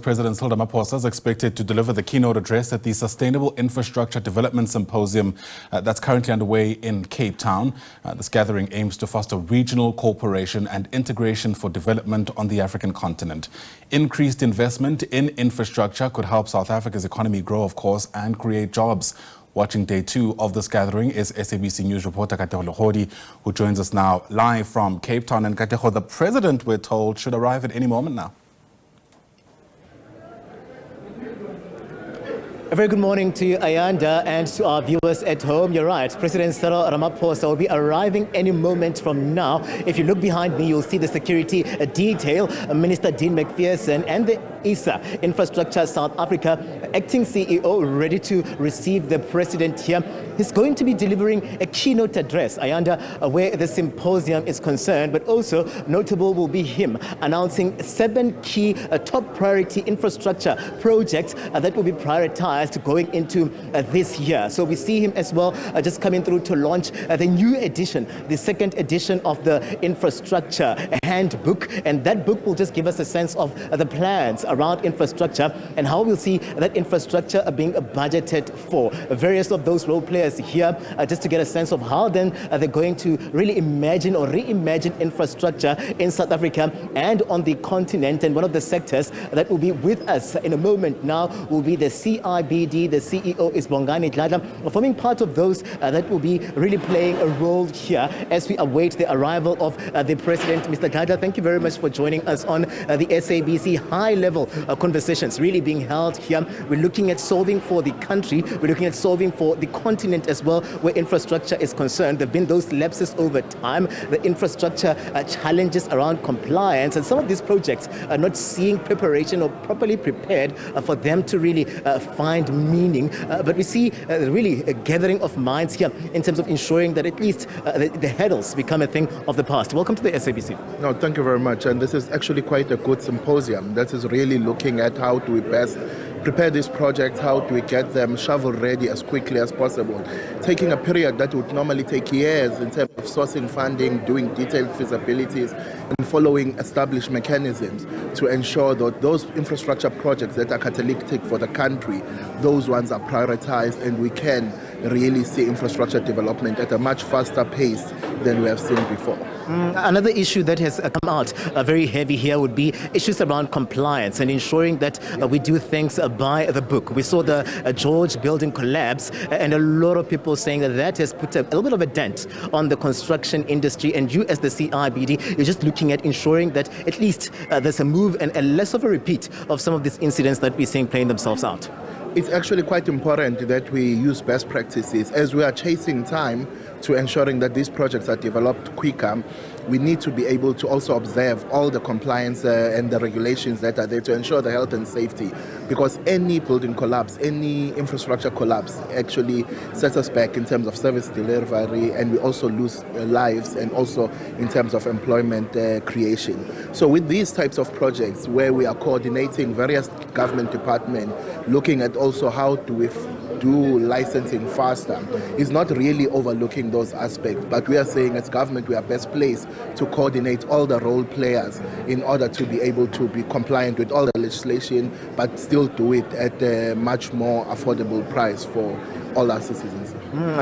President Cyril Ramaphosa is expected to deliver the keynote address at the Sustainable Infrastructure Development Symposium that's currently underway in Cape Town. This gathering aims to foster regional cooperation and integration for development on the African continent. Increased investment in infrastructure could help South Africa's economy grow, of course, and create jobs. Watching day two of this gathering is SABC News reporter Katlego, Legodi, who joins us now live from Cape Town. And Katlego, the president, we're told, should arrive at any moment now. A very good morning to you, Ayanda, and to our viewers at home. You're right, President Cyril Ramaphosa will be arriving any moment from now. If you look behind me, you'll see the security detail. Minister Dean McPherson and the ISA, Infrastructure South Africa, acting CEO, ready to receive the president here. He's going to be delivering a keynote address, Ayanda, where the symposium is concerned, but also notable will be him announcing 7 key top priority infrastructure projects that will be prioritized going into this year. So we see him as well just coming through to launch the new edition, the 2nd edition of the infrastructure handbook. And that book will just give us a sense of the plans around infrastructure and how we'll see that infrastructure being budgeted for. Various of those role players here just to get a sense of how then they're going to really imagine or reimagine infrastructure in South Africa and on the continent. And one of the sectors that will be with us in a moment now will be the CIBD. The CEO is Bongani Dladla, forming part of those that will be really playing a role here as we await the arrival of the president. Mr. Dladla, thank you very much for joining us on the SABC high-level conversations really being held here. We're looking at solving for the country, we're looking at solving for the continent as well, where infrastructure is concerned. There have been those lapses over time, the infrastructure challenges around compliance, and some of these projects are not seeing preparation or properly prepared for them to really find meaning. But we see really a gathering of minds here in terms of ensuring that at least the hurdles become a thing of the past. Welcome to the SABC. No, thank you very much. And this is actually quite a good symposium that is really looking at how do we best prepare these projects, how do we get them shovel ready as quickly as possible, taking a period that would normally take years in terms of sourcing funding, doing detailed feasibilities, and following established mechanisms to ensure that those infrastructure projects that are catalytic for the country, those ones are prioritized, and we can really see infrastructure development at a much faster pace than we have seen before. Another issue that has come out very heavy here would be issues around compliance and ensuring that we do things by the book. We saw the George building collapse, and a lot of people saying that that has put a little bit of a dent on the construction industry. And you as the CIBD, you're just looking at ensuring that at least there's a move and a less of a repeat of some of these incidents that we're seeing playing themselves out. It's actually quite important that we use best practices as we are chasing time to ensuring that these projects are developed quicker. We need to be able to also observe all the compliance and the regulations that are there to ensure the health and safety, because any building collapse, any infrastructure collapse actually sets us back in terms of service delivery, and we also lose lives and also in terms of employment creation. So with these types of projects where we are coordinating various government departments, looking at also how do we do licensing faster, is not really overlooking those aspects, but we are saying as government we are best placed to coordinate all the role players in order to be able to be compliant with all the legislation, but still do it at a much more affordable price for all our citizens.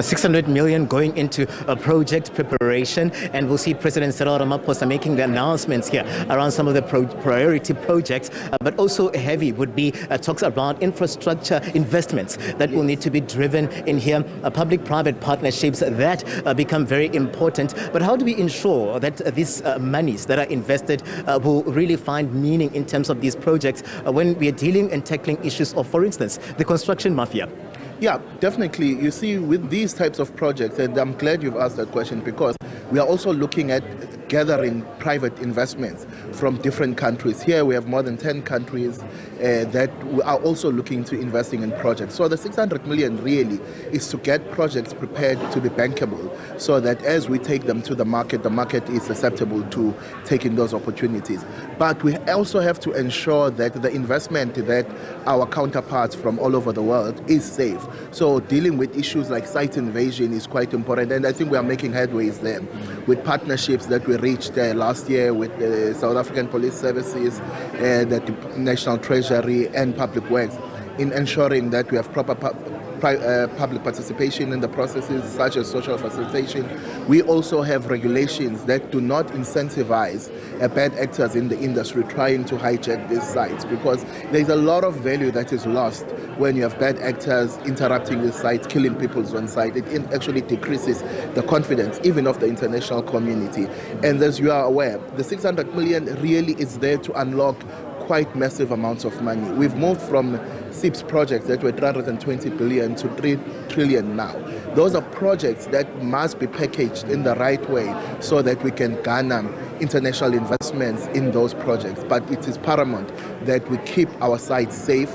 600 million going into a project preparation, and we'll see President Cyril Ramaphosa making the announcements here around some of the priority projects, but also heavy would be talks around infrastructure investments that will need to be driven in here, public-private partnerships that become very important. But how do we ensure that these monies that are invested will really find meaning in terms of these projects when we are dealing and tackling issues of, for instance, the construction mafia? Yeah, definitely. You see, with these types of projects, and I'm glad you've asked that question, because we are also looking at gathering private investments from different countries. Here we have more than 10 countries that are also looking to investing in projects. So the 600 million really is to get projects prepared to be bankable, so that as we take them to the market is susceptible to taking those opportunities. But we also have to ensure that the investment that our counterparts from all over the world is safe. So dealing with issues like site invasion is quite important, and I think we are making headways there with partnerships that we we reached last year with the South African Police Services, the National Treasury and Public Works in ensuring that we have proper public participation in the processes such as social facilitation. We also have regulations that do not incentivize bad actors in the industry trying to hijack these sites, because there's a lot of value that is lost when you have bad actors interrupting the sites, killing people on site. It actually decreases the confidence even of the international community. And as you are aware, the 600 million really is there to unlock quite massive amounts of money. We've moved from SIPS projects that were 320 billion to 3 trillion now. Those are projects that must be packaged in the right way so that we can garner international investments in those projects. But it is paramount that we keep our sites safe,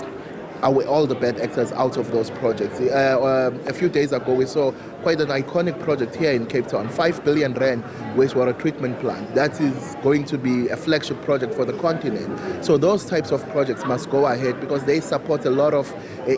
all the bad actors out of those projects. A few days ago, we saw quite an iconic project here in Cape Town, 5 billion rand wastewater treatment plant. That is going to be a flagship project for the continent. So those types of projects must go ahead because they support a lot of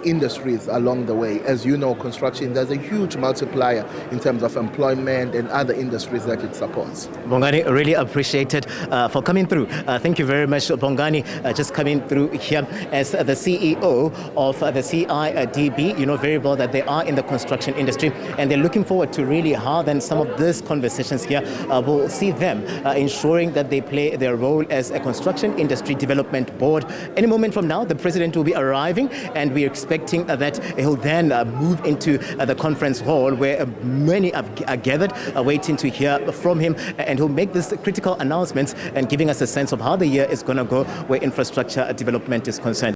industries along the way. As you know, construction, there's a huge multiplier in terms of employment and other industries that it supports. Bongani, really appreciate it for coming through. Thank you very much, Bongani, just coming through here as the CEO of the CIDB. You know very well that they are in the construction industry, and they're looking forward to really how then some of these conversations here will see them ensuring that they play their role as a construction industry development board. Any moment from now, the president will be arriving, and we're expecting that he'll then move into the conference hall where many are gathered waiting to hear from him, and he'll make these critical announcements and giving us a sense of how the year is going to go where infrastructure development is concerned.